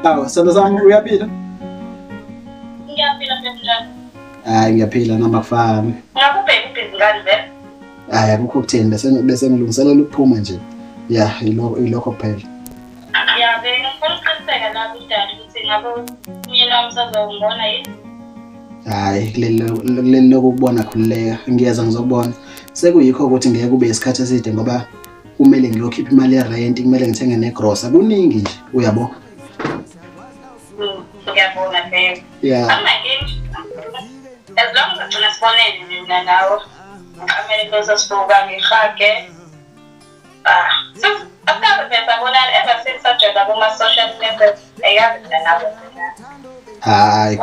Awu, solo sami uyaphila? Ngiyaphila njani? Hayi ngiyaphila noma kufana. Ngakubheka ibhizinisi vele. Hayi akukho ukuthini bese ngilungiselela ukuphuma nje. Yeah, ilokho kuphela. Ya ngifuna ukuqiniseka la kudala ukuthi ngabe umyeni wami usazongibona yini? Hayi kuleli lokubona khulileka ngiyeza ngizobona. Sekuyikho ukuthi ngeke kube isikhathi eside ngoba kumele ngiyokhipha imali yerent, kumele ngithenge negrosa kuningi nje uyabo. Ngiyabona babe. Yeah. Amake as long as ugcina sibonene mina nawe. Ngiqhamele kuzo sibuka ngihage. So after besabonana ever since sajwayela kuma social networks eyazi nawe. Hayi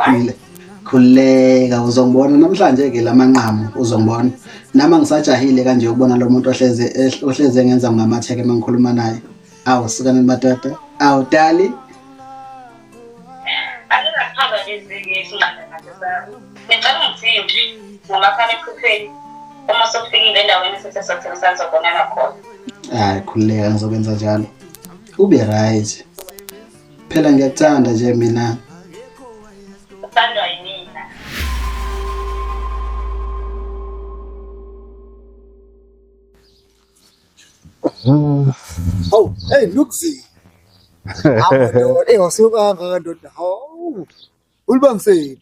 khuleka uzongibona namhlanje ke lamanqamu uzongibona. Nama ngisajahile kanje ukubona lo muntu ohleze engenza ngamatheke mangikhuluma naye. Awu sikane madoda. Awu dali. Akuhamba lezinye isinqanda nazo. Ngicela ngithini ngomakhala ekhupheni uma sokufikile endaweni sithe sokuthengisa sokubonana khona. Hayi khuleka ngizokwenza njalo. Ube right. Phela ngiyakuthanda nje mina. Uthandwa yimina. Oh, hey, Luxi. Awasuka ngandoda. Hawu. Ulibangiseni?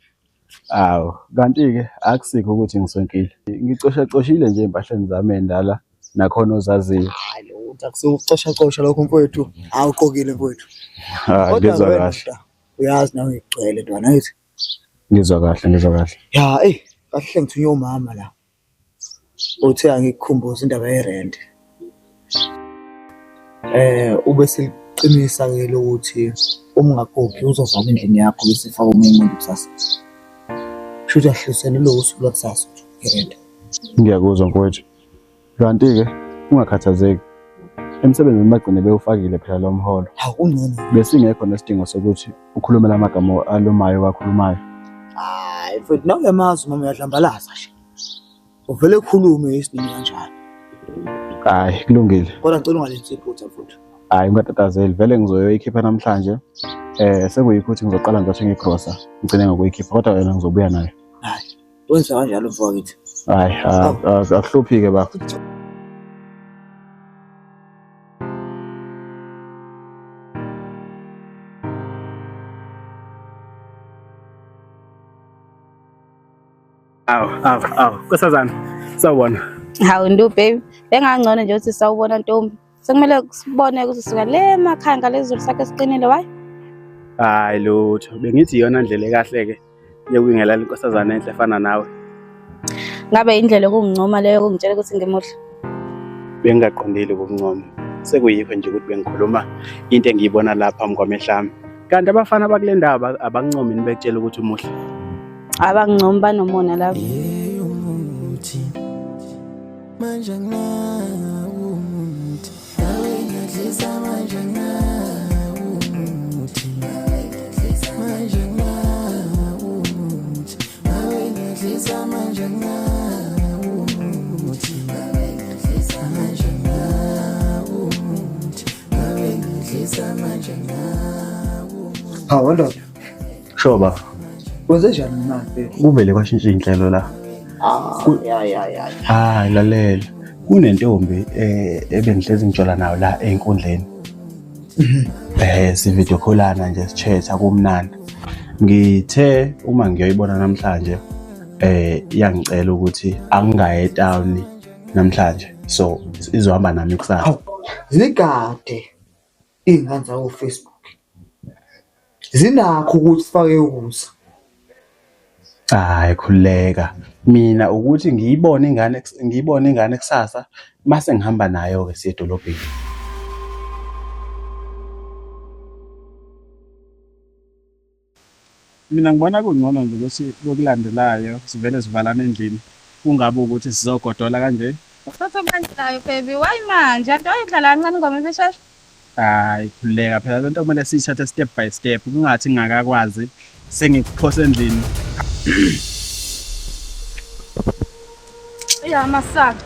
Awu, kanti-ke akusikho ukuthi ngisonkile. Ngicoshile nje empahleni zami endala nakhona ozaziyo. Hayi lo akusukucosha lokho mfowethu. Awuqokile mfowethu. Ngizwa kahle. Uyazi nawe ngigcwele ntwana yithi. Ngizwa kahle. Ya, kahle ngithunywe umama la. Uthe angikukhumbuza indaba yerent. Ube siliqinisa ke lokuthi ungakhophi uzovama endlini yakho bese faka umuntu kusasa. Shuthi ahlisene lo usuku lakusasa yerent. Ngiyakuzwa mfowethu. Kanti-ke ungakhathazeki. Emsebenzini bagcine bewufakile phela lo mholo. Hawu ungcono. Bese ingekho nesidingo sokuthi ukhulumela amagama alumayo wakhulumayo. Hayi mfowethu nawe uyamazi mama uyadlambalaza nje. Uvele khulume isiningi kanjalo. Hayi kulungile. Kodwa ngicela ungalenzi iphutha mfowethu. Hayi ungatatazeli vele ngizoyikhipha namhlanje. Sekuyikho ukuthi ngizoqala ngizothenga igrosa. Ngicine ngokuyikhipha kodwa wena ngizobuya nayo. Hayi. Wenza kanjalo mfowethu. Hayi akuhluphi ke baba. Awu, kusazana. Sawubona. Hawu Ndu baby, bengangcono nje ukuthi sawubona Ntombi. Sekumele sibone ukuthi sisuka le makhanga lezulu sakhe siqinile wayi. Hayi lutho, bengithi iyona ndlela ekahle ke yokungelala inkosazana enhle efana nawe. Ngabe indlela yokungincoma leyo ukungitshela ukuthi ngimuhle. Bengingaqondile ukuncoma. Sekuyikho nje ukuthi bengikhuluma into engiyibona lapha mkwamehla. Kanti abafana bakule ndaba abangincoma nibetshela ukuthi umuhle. Abangincoma banomona lapho. Manje ngawumuntu nawe ngidlisa manje ngawumuntu manje ngawumuntu nawe ngidlisa manje ngawumuntu nawe ngidlisa manje ngawumuntu nawe ngidlisa manje ngawumuntu. Hawu ndoda. Shoba. Wenze njani manje? Kuvele kwashintsha inhlelo la. Ya. Hayi lalela. Kunentombi ebengihlezi ngitshola nayo la einkundleni. Si video callana nje sichatha kumnandi. Ngithe uma ngiyoyibona namhlanje iyangicela ukuthi angingaye town namhlanje. So izohamba nami kusasa. Zigade ingane zawo Facebook. Zinakho ukuthi sifake ukuza. Hayi khuleka. Mina ukuthi ngiyibone ingane kusasa mase ngihamba nayo ke siya edolobheni. Mina ngibona kungcono nje ukuthi lokulandelayo sivele sivalana endlini. Kungabe ukuthi sizogodola kanje. Uthatha kanjani baby? Why manje? Anto ayidlala kancane ngoma ebisheshe. Hayi khuleka phela lento kumele siyithathe step by step. Kungathi ngingakakwazi sengikuphosa endlini. Ya masaka.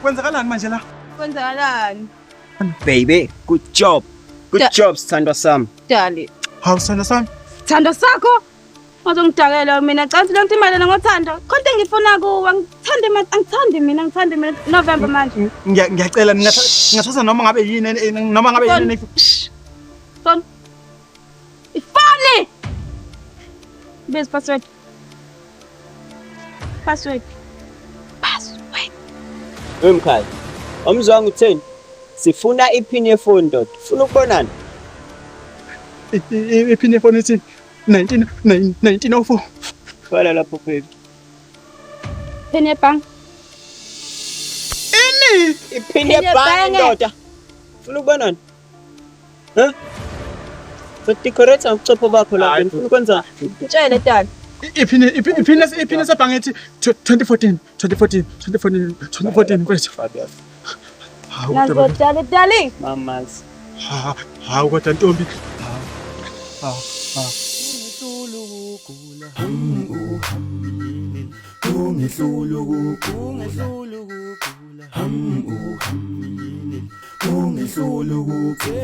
Kwenzakalani manje la? Kwenzakalani? Baby, good job. Good job, Sithandwa sami. Dali. Hawu sithando sami. Thando sakho ozongidakela mina cha ukuthi lonke imali ngothando konke engifuna kuwe angithandi mina November manje Ngiyacela ngingathatha noma ngabe yini noma ngabe yini. Son ifani base password Wemkhaya, omzwanga utheni? Sifuna iphini yefoni ndoda. Ufuna ukubonana? Iphini yefoni ethi 1904. Fala lapho baby. phini yebhanki Iphini yebhanki ndoda. Ufuna ukubonana? Decorate ubuchopho bakho la. Ufuna ukwenza? mtshele dad Iphini sebhange ethi 2014 mfethu. nazo darling Mamas. Hawu kodwa Ntombi.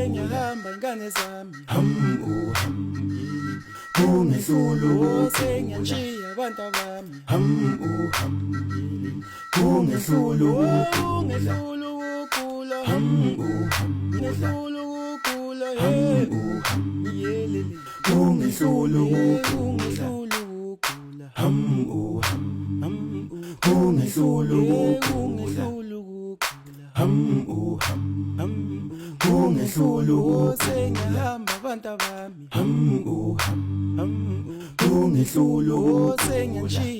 Ngiyahamba ngane zami sengiyachiya abantu abami ungehlula ukugula yelele ungehlula ukugula sengiyahamba abantu abami ungehlula sengiyachiya